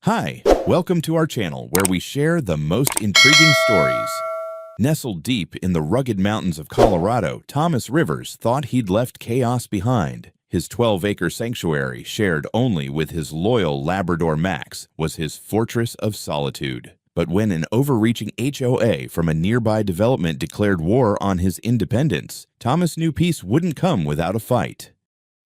Hi, welcome to our channel where we share the most intriguing stories. Nestled deep in the rugged mountains of Colorado, Thomas Rivers thought he'd left chaos behind. His 12-acre sanctuary, shared only with his loyal Labrador Max, was his fortress of solitude. But when an overreaching HOA from a nearby development declared war on his independence, Thomas knew peace wouldn't come without a fight.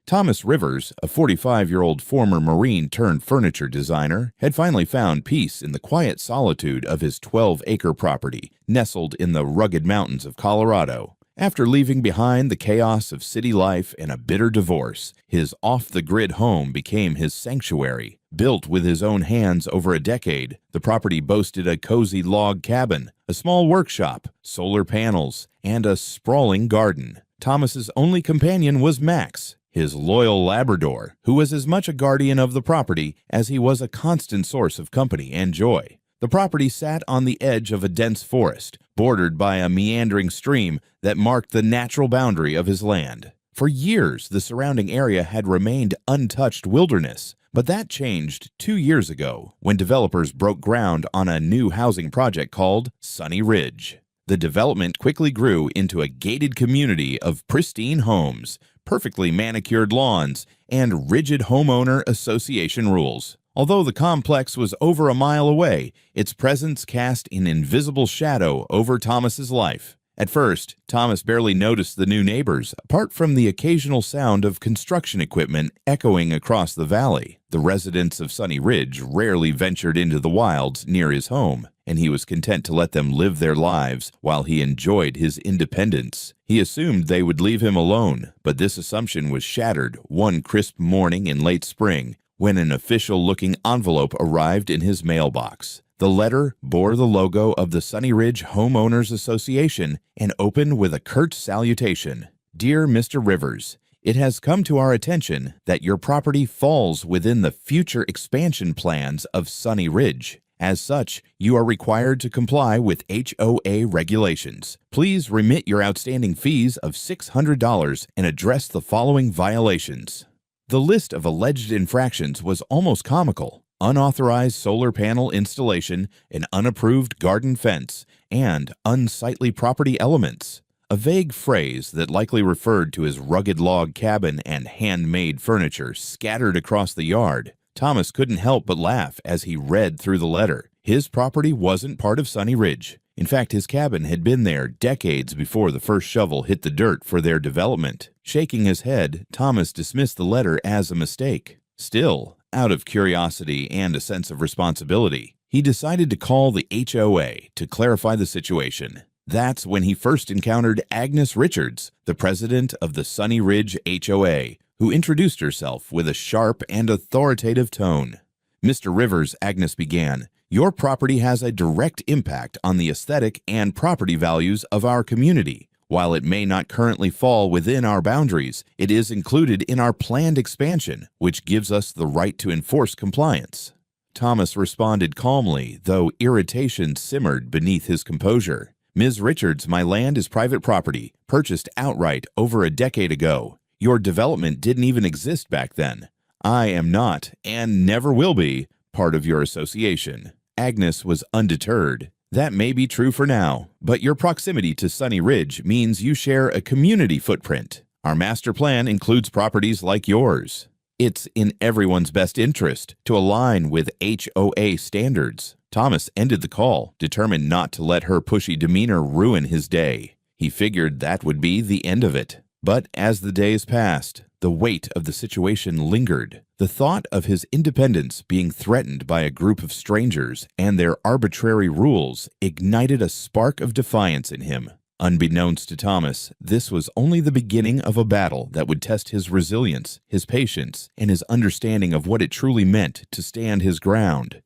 Thomas Rivers, a 45-year-old former Marine-turned-furniture designer, had finally found peace in the quiet solitude of his 12-acre property, nestled in the rugged mountains of Colorado. After leaving behind the chaos of city life and a bitter divorce, his off-the-grid home became his sanctuary. Built with his own hands over a decade, the property boasted a cozy log cabin, a small workshop, solar panels, and a sprawling garden. Thomas's only companion was Max, his loyal Labrador, who was as much a guardian of the property as he was a constant source of company and joy. The property sat on the edge of a dense forest, bordered by a meandering stream that marked the natural boundary of his land. For years, the surrounding area had remained untouched wilderness, but that changed 2 years ago when developers broke ground on a new housing project called Sunny Ridge. The development quickly grew into a gated community of pristine homes, perfectly manicured lawns, and rigid homeowner association rules. Although the complex was over a mile away, its presence cast an invisible shadow over Thomas's life. At first, Thomas barely noticed the new neighbors, apart from the occasional sound of construction equipment echoing across the valley. The residents of Sunny Ridge rarely ventured into the wilds near his home, and he was content to let them live their lives while he enjoyed his independence. He assumed they would leave him alone, but this assumption was shattered one crisp morning in late spring when an official-looking envelope arrived in his mailbox. The letter bore the logo of the Sunny Ridge Homeowners Association and opened with a curt salutation. "Dear Mr. Rivers, it has come to our attention that your property falls within the future expansion plans of Sunny Ridge. As such, you are required to comply with HOA regulations. Please remit your outstanding fees of $600 and address the following violations." The list of alleged infractions was almost comical: unauthorized solar panel installation, an unapproved garden fence, and unsightly property elements. A vague phrase that likely referred to his rugged log cabin and handmade furniture scattered across the yard. Thomas couldn't help but laugh as he read through the letter. His property wasn't part of Sunny Ridge. In fact, his cabin had been there decades before the first shovel hit the dirt for their development. Shaking his head, Thomas dismissed the letter as a mistake. Still, out of curiosity and a sense of responsibility, he decided to call the HOA to clarify the situation. That's when he first encountered Agnes Richards, the president of the Sunny Ridge HOA, who introduced herself with a sharp and authoritative tone. "Mr. Rivers," Agnes began, "your property has a direct impact on the aesthetic and property values of our community. While it may not currently fall within our boundaries, it is included in our planned expansion, which gives us the right to enforce compliance." Thomas responded calmly, though irritation simmered beneath his composure. "Ms. Richards, my land is private property, purchased outright over a decade ago. Your development didn't even exist back then. I am not, and never will be, part of your association." Agnes was undeterred. "That may be true for now, but your proximity to Sunny Ridge means you share a community footprint. Our master plan includes properties like yours. It's in everyone's best interest to align with HOA standards." Thomas ended the call, determined not to let her pushy demeanor ruin his day. He figured that would be the end of it. But as the days passed, the weight of the situation lingered. The thought of his independence being threatened by a group of strangers and their arbitrary rules ignited a spark of defiance in him. Unbeknownst to Thomas, this was only the beginning of a battle that would test his resilience, his patience, and his understanding of what it truly meant to stand his ground.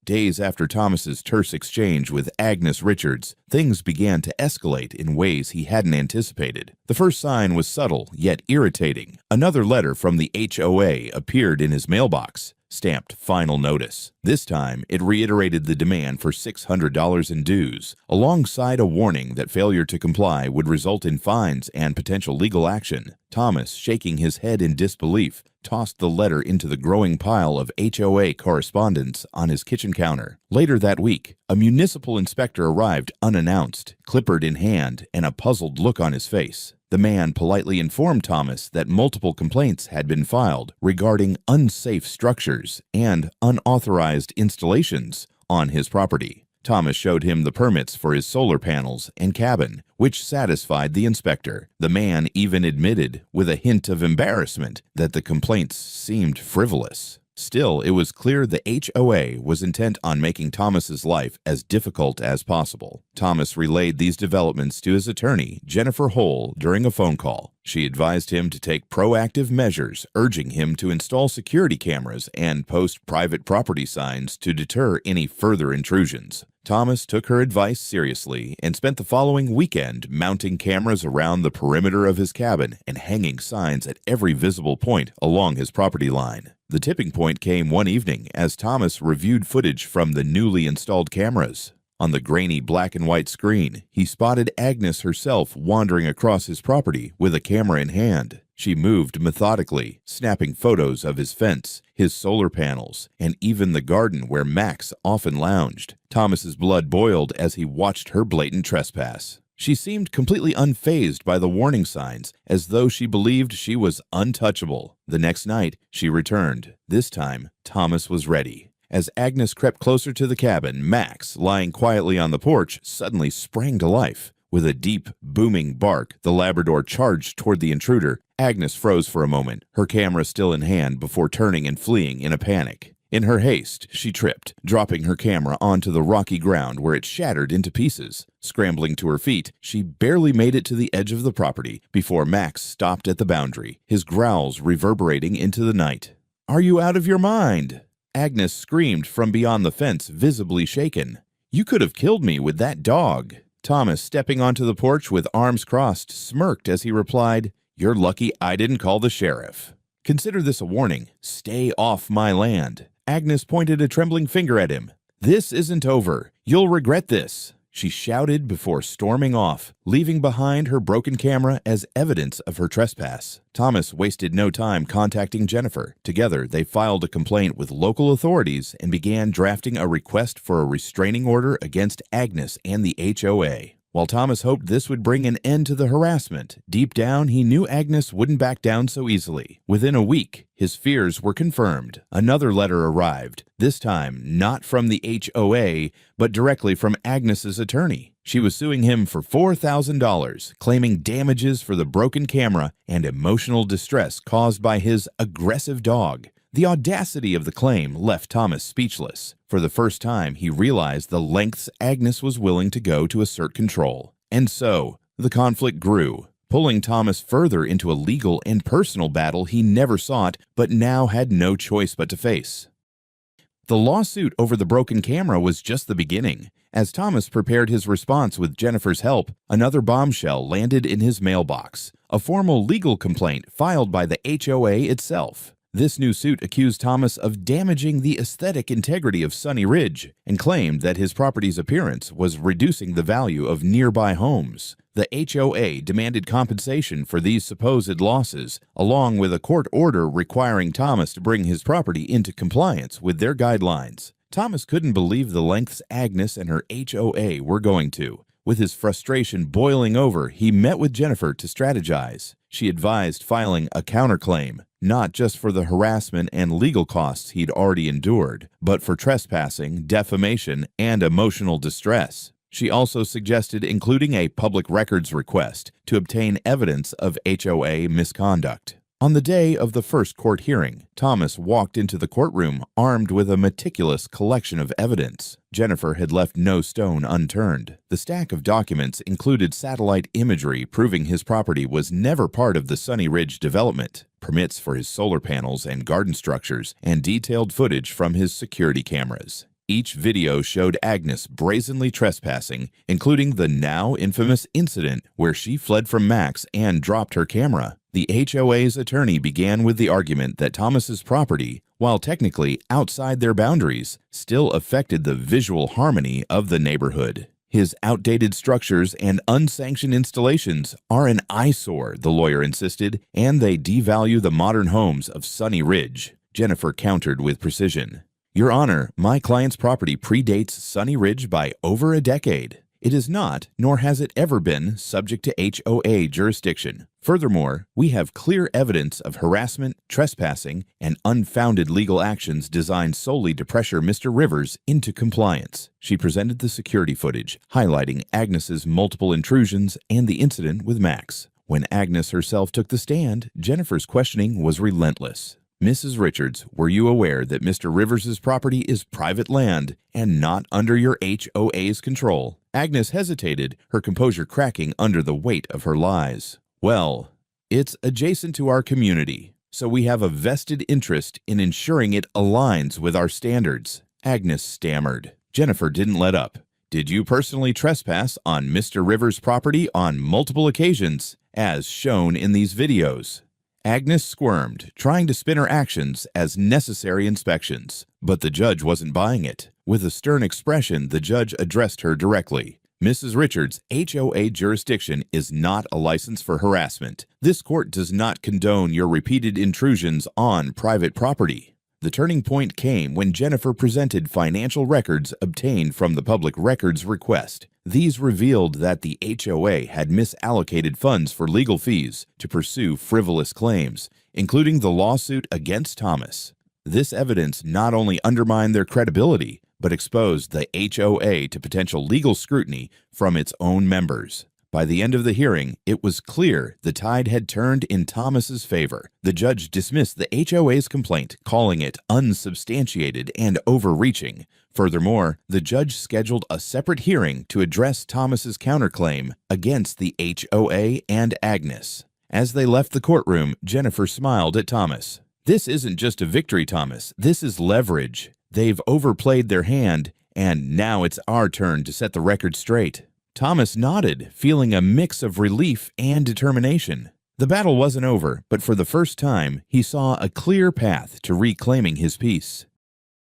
Days after Thomas's terse exchange with Agnes Richards, things began to escalate in ways he hadn't anticipated. The first sign was subtle, yet irritating. Another letter from the HOA appeared in his mailbox, stamped "Final Notice." This time, it reiterated the demand for $600 in dues, alongside a warning that failure to comply would result in fines and potential legal action. Thomas, shaking his head in disbelief, tossed the letter into the growing pile of HOA correspondence on his kitchen counter. Later that week, a municipal inspector arrived unannounced, clipboard in hand, and a puzzled look on his face. The man politely informed Thomas that multiple complaints had been filed regarding unsafe structures and unauthorized installations on his property. Thomas showed him the permits for his solar panels and cabin, which satisfied the inspector. The man even admitted, with a hint of embarrassment, that the complaints seemed frivolous. Still, it was clear the HOA was intent on making Thomas's life as difficult as possible. Thomas relayed these developments to his attorney, Jennifer Hole, during a phone call. She advised him to take proactive measures, urging him to install security cameras and post private property signs to deter any further intrusions. Thomas took her advice seriously and spent the following weekend mounting cameras around the perimeter of his cabin and hanging signs at every visible point along his property line. The tipping point came one evening as Thomas reviewed footage from the newly installed cameras. On the grainy black and white screen, he spotted Agnes herself wandering across his property with a camera in hand. She moved methodically, snapping photos of his fence, his solar panels, and even the garden where Max often lounged. Thomas's blood boiled as he watched her blatant trespass. She seemed completely unfazed by the warning signs, as though she believed she was untouchable. The next night, she returned. This time, Thomas was ready. As Agnes crept closer to the cabin, Max, lying quietly on the porch, suddenly sprang to life. With a deep, booming bark, the Labrador charged toward the intruder. Agnes froze for a moment, her camera still in hand, before turning and fleeing in a panic. In her haste, she tripped, dropping her camera onto the rocky ground where it shattered into pieces. Scrambling to her feet, she barely made it to the edge of the property before Max stopped at the boundary, his growls reverberating into the night. "Are you out of your mind?" Agnes screamed from beyond the fence, visibly shaken. "You could have killed me with that dog." Thomas, stepping onto the porch with arms crossed, smirked as he replied, "You're lucky I didn't call the sheriff." "Consider this a warning. Stay off my land." Agnes pointed a trembling finger at him. "This isn't over. You'll regret this," she shouted before storming off, leaving behind her broken camera as evidence of her trespass. Thomas wasted no time contacting Jennifer. Together, they filed a complaint with local authorities and began drafting a request for a restraining order against Agnes and the HOA. While Thomas hoped this would bring an end to the harassment, deep down he knew Agnes wouldn't back down so easily. Within a week, his fears were confirmed. Another letter arrived, this time not from the HOA, but directly from Agnes's attorney. She was suing him for $4,000, claiming damages for the broken camera and emotional distress caused by his aggressive dog. The audacity of the claim left Thomas speechless. For the first time, he realized the lengths Agnes was willing to go to assert control. And so, the conflict grew, pulling Thomas further into a legal and personal battle he never sought, but now had no choice but to face. The lawsuit over the broken camera was just the beginning. As Thomas prepared his response with Jennifer's help, another bombshell landed in his mailbox, a formal legal complaint filed by the HOA itself. This new suit accused Thomas of damaging the aesthetic integrity of Sunny Ridge and claimed that his property's appearance was reducing the value of nearby homes. The HOA demanded compensation for these supposed losses, along with a court order requiring Thomas to bring his property into compliance with their guidelines. Thomas couldn't believe the lengths Agnes and her HOA were going to. With his frustration boiling over, he met with Jennifer to strategize. She advised filing a counterclaim, not just for the harassment and legal costs he'd already endured, but for trespassing, defamation, and emotional distress. She also suggested including a public records request to obtain evidence of HOA misconduct. On the day of the first court hearing, Thomas walked into the courtroom armed with a meticulous collection of evidence. Jennifer had left no stone unturned. The stack of documents included satellite imagery proving his property was never part of the Sunny Ridge development, permits for his solar panels and garden structures, and detailed footage from his security cameras. Each video showed Agnes brazenly trespassing, including the now infamous incident where she fled from Max and dropped her camera. The HOA's attorney began with the argument that Thomas's property, while technically outside their boundaries, still affected the visual harmony of the neighborhood. His outdated structures and unsanctioned installations are an eyesore, the lawyer insisted, and they devalue the modern homes of Sunny Ridge. Jennifer countered with precision. Your Honor, my client's property predates Sunny Ridge by over a decade. It is not, nor has it ever been, subject to HOA jurisdiction. Furthermore, we have clear evidence of harassment, trespassing, and unfounded legal actions designed solely to pressure Mr. Rivers into compliance. She presented the security footage, highlighting Agnes's multiple intrusions and the incident with Max. When Agnes herself took the stand, Jennifer's questioning was relentless. Mrs. Richards, were you aware that Mr. Rivers' property is private land and not under your HOA's control? Agnes hesitated, her composure cracking under the weight of her lies. Well, it's adjacent to our community, so we have a vested interest in ensuring it aligns with our standards. Agnes stammered. Jennifer didn't let up. Did you personally trespass on Mr. Rivers' property on multiple occasions, as shown in these videos? Agnes squirmed, trying to spin her actions as necessary inspections, but the judge wasn't buying it. With a stern expression, the judge addressed her directly. Mrs. Richards, HOA jurisdiction is not a license for harassment. This court does not condone your repeated intrusions on private property. The turning point came when Jennifer presented financial records obtained from the public records request. These revealed that the HOA had misallocated funds for legal fees to pursue frivolous claims, including the lawsuit against Thomas. This evidence not only undermined their credibility, but exposed the HOA to potential legal scrutiny from its own members. By the end of the hearing, it was clear the tide had turned in Thomas's favor. The judge dismissed the HOA's complaint, calling it unsubstantiated and overreaching. Furthermore, the judge scheduled a separate hearing to address Thomas's counterclaim against the HOA and Agnes. As they left the courtroom, Jennifer smiled at Thomas. This isn't just a victory, Thomas. This is leverage. They've overplayed their hand, and now it's our turn to set the record straight. Thomas nodded, feeling a mix of relief and determination. The battle wasn't over, but for the first time, he saw a clear path to reclaiming his peace.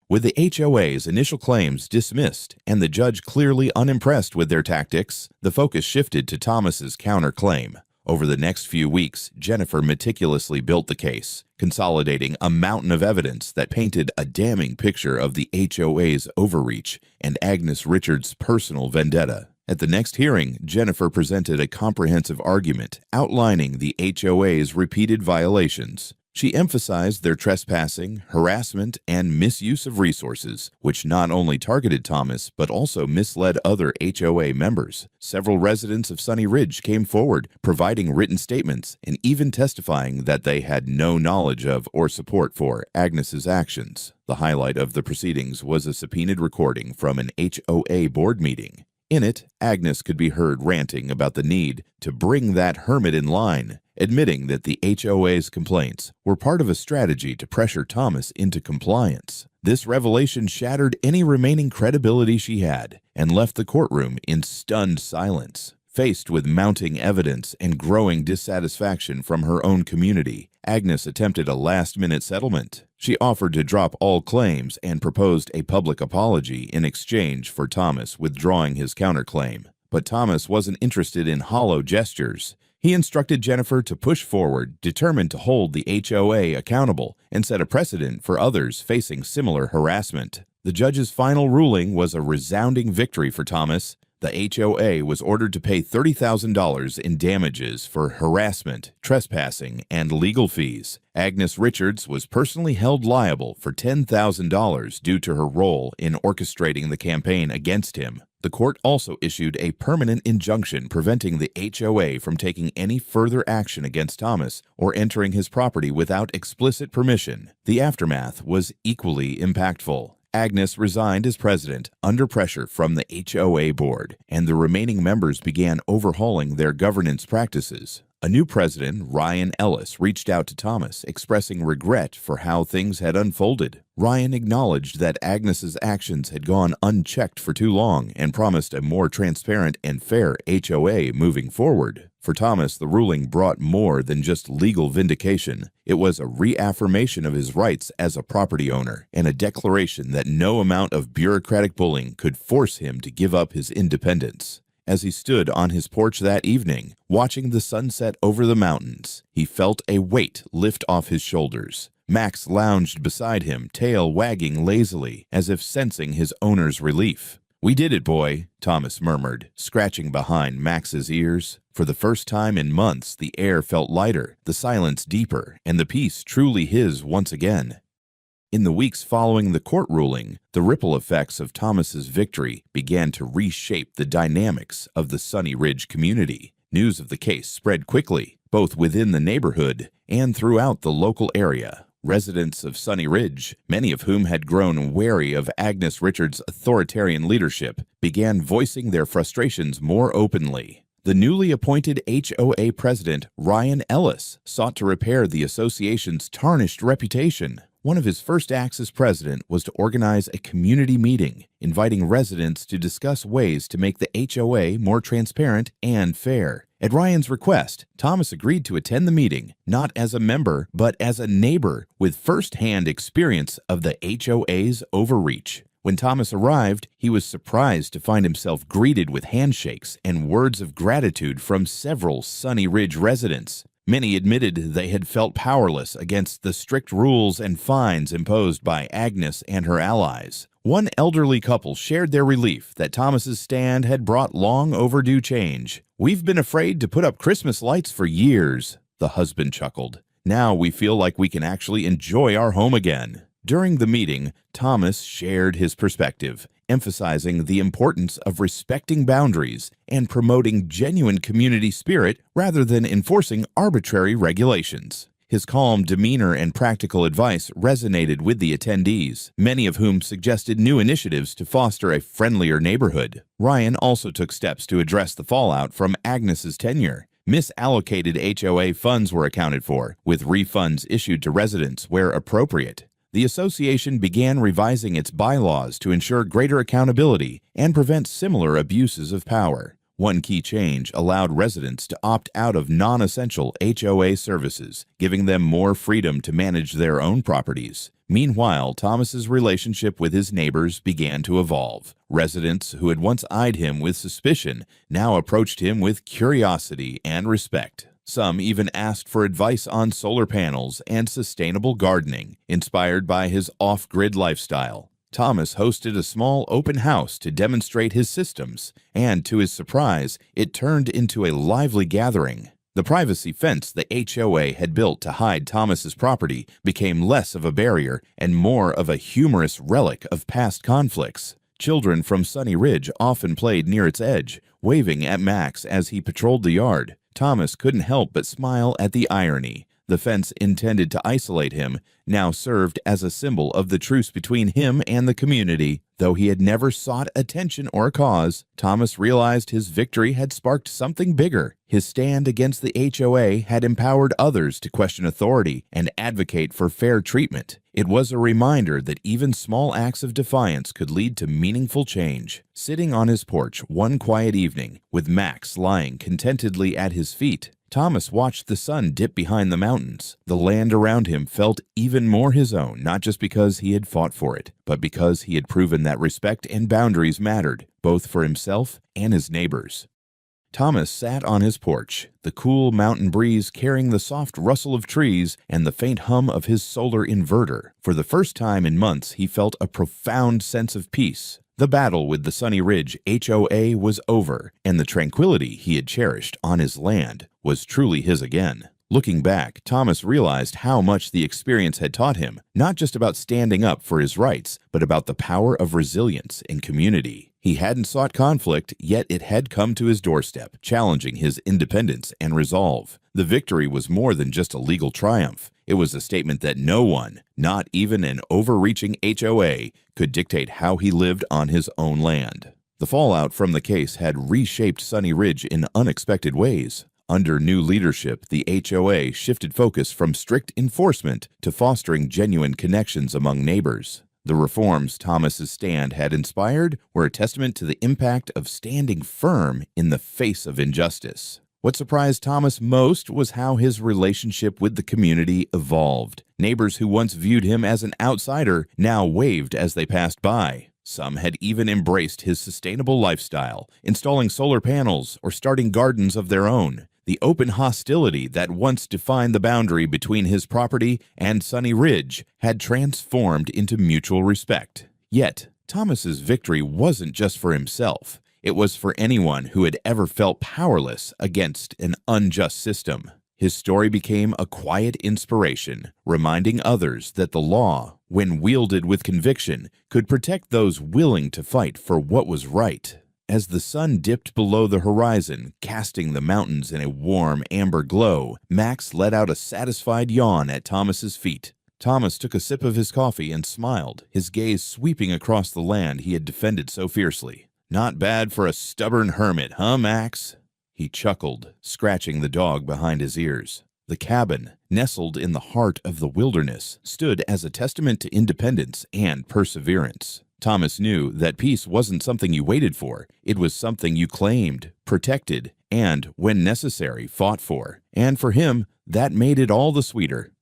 With the HOA's initial claims dismissed and the judge clearly unimpressed with their tactics, the focus shifted to Thomas's counterclaim. Over the next few weeks, Jennifer meticulously built the case, consolidating a mountain of evidence that painted a damning picture of the HOA's overreach and Agnes Richards' personal vendetta. At the next hearing, Jennifer presented a comprehensive argument outlining the HOA's repeated violations. She emphasized their trespassing, harassment, and misuse of resources, which not only targeted Thomas but also misled other HOA members. Several residents of Sunny Ridge came forward, providing written statements and even testifying that they had no knowledge of or support for Agnes's actions. The highlight of the proceedings was a subpoenaed recording from an HOA board meeting. In it, Agnes could be heard ranting about the need to bring that hermit in line, admitting that the HOA's complaints were part of a strategy to pressure Thomas into compliance. This revelation shattered any remaining credibility she had and left the courtroom in stunned silence. Faced with mounting evidence and growing dissatisfaction from her own community, Agnes attempted a last-minute settlement. She offered to drop all claims and proposed a public apology in exchange for Thomas withdrawing his counterclaim. But Thomas wasn't interested in hollow gestures. He instructed Jennifer to push forward, determined to hold the HOA accountable and set a precedent for others facing similar harassment. The judge's final ruling was a resounding victory for Thomas. The HOA was ordered to pay $30,000 in damages for harassment, trespassing, and legal fees. Agnes Richards was personally held liable for $10,000 due to her role in orchestrating the campaign against him. The court also issued a permanent injunction preventing the HOA from taking any further action against Thomas or entering his property without explicit permission. The aftermath was equally impactful. Agnes resigned as president under pressure from the HOA board, and the remaining members began overhauling their governance practices. A new president, Ryan Ellis, reached out to Thomas, expressing regret for how things had unfolded. Ryan acknowledged that Agnes's actions had gone unchecked for too long and promised a more transparent and fair HOA moving forward. For Thomas, the ruling brought more than just legal vindication. It was a reaffirmation of his rights as a property owner and a declaration that no amount of bureaucratic bullying could force him to give up his independence. As he stood on his porch that evening, watching the sunset over the mountains, he felt a weight lift off his shoulders. Max lounged beside him, tail wagging lazily, as if sensing his owner's relief. "We did it, boy," Thomas murmured, scratching behind Max's ears. For the first time in months, the air felt lighter, the silence deeper, and the peace truly his once again. In the weeks following the court ruling, the ripple effects of Thomas's victory began to reshape the dynamics of the Sunny Ridge community. News of the case spread quickly, both within the neighborhood and throughout the local area. Residents of Sunny Ridge, many of whom had grown wary of Agnes Richards' authoritarian leadership, began voicing their frustrations more openly. The newly appointed HOA president, Ryan Ellis, sought to repair the association's tarnished reputation. One of his first acts as president was to organize a community meeting, inviting residents to discuss ways to make the HOA more transparent and fair. At Ryan's request, Thomas agreed to attend the meeting, not as a member, but as a neighbor with first-hand experience of the HOA's overreach. When Thomas arrived, he was surprised to find himself greeted with handshakes and words of gratitude from several Sunny Ridge residents. Many admitted they had felt powerless against the strict rules and fines imposed by Agnes and her allies. One elderly couple shared their relief that Thomas's stand had brought long overdue change. "We've been afraid to put up Christmas lights for years," the husband chuckled. "Now we feel like we can actually enjoy our home again." During the meeting, Thomas shared his perspective, emphasizing the importance of respecting boundaries and promoting genuine community spirit rather than enforcing arbitrary regulations. His calm demeanor and practical advice resonated with the attendees, many of whom suggested new initiatives to foster a friendlier neighborhood. Ryan also took steps to address the fallout from Agnes's tenure. Misallocated HOA funds were accounted for, with refunds issued to residents where appropriate. The association began revising its bylaws to ensure greater accountability and prevent similar abuses of power. One key change allowed residents to opt out of non-essential HOA services, giving them more freedom to manage their own properties. Meanwhile, Thomas's relationship with his neighbors began to evolve. Residents who had once eyed him with suspicion now approached him with curiosity and respect. Some even asked for advice on solar panels and sustainable gardening, inspired by his off-grid lifestyle. Thomas hosted a small open house to demonstrate his systems, and to his surprise, it turned into a lively gathering. The privacy fence the HOA had built to hide Thomas's property became less of a barrier and more of a humorous relic of past conflicts. Children from Sunny Ridge often played near its edge, waving at Max as he patrolled the yard. Thomas couldn't help but smile at the irony. The fence intended to isolate him now served as a symbol of the truce between him and the community. Though he had never sought attention or cause, Thomas realized his victory had sparked something bigger. His stand against the HOA had empowered others to question authority and advocate for fair treatment. It was a reminder that even small acts of defiance could lead to meaningful change. Sitting on his porch one quiet evening, with Max lying contentedly at his feet, Thomas watched the sun dip behind the mountains. The land around him felt even more his own, not just because he had fought for it, but because he had proven that respect and boundaries mattered, both for himself and his neighbors. Thomas sat on his porch, the cool mountain breeze carrying the soft rustle of trees and the faint hum of his solar inverter. For the first time in months, he felt a profound sense of peace. The battle with the Sunny Ridge HOA was over, and the tranquility he had cherished on his land was truly his again. Looking back, Thomas realized how much the experience had taught him, not just about standing up for his rights, but about the power of resilience and community. He hadn't sought conflict, yet it had come to his doorstep, challenging his independence and resolve. The victory was more than just a legal triumph. It was a statement that no one, not even an overreaching HOA, could dictate how he lived on his own land. The fallout from the case had reshaped Sunny Ridge in unexpected ways. Under new leadership, the HOA shifted focus from strict enforcement to fostering genuine connections among neighbors. The reforms Thomas's stand had inspired were a testament to the impact of standing firm in the face of injustice. What surprised Thomas most was how his relationship with the community evolved. Neighbors who once viewed him as an outsider now waved as they passed by. Some had even embraced his sustainable lifestyle, installing solar panels or starting gardens of their own. The open hostility that once defined the boundary between his property and Sunny Ridge had transformed into mutual respect. Yet, Thomas's victory wasn't just for himself. It was for anyone who had ever felt powerless against an unjust system. His story became a quiet inspiration, reminding others that the law, when wielded with conviction, could protect those willing to fight for what was right. As the sun dipped below the horizon, casting the mountains in a warm amber glow, Max let out a satisfied yawn at Thomas's feet. Thomas took a sip of his coffee and smiled, his gaze sweeping across the land he had defended so fiercely. "Not bad for a stubborn hermit, huh, Max?" He chuckled, scratching the dog behind his ears. The cabin, nestled in the heart of the wilderness, stood as a testament to independence and perseverance. Thomas knew that peace wasn't something you waited for. It was something you claimed, protected, and, when necessary, fought for. And for him, that made it all the sweeter.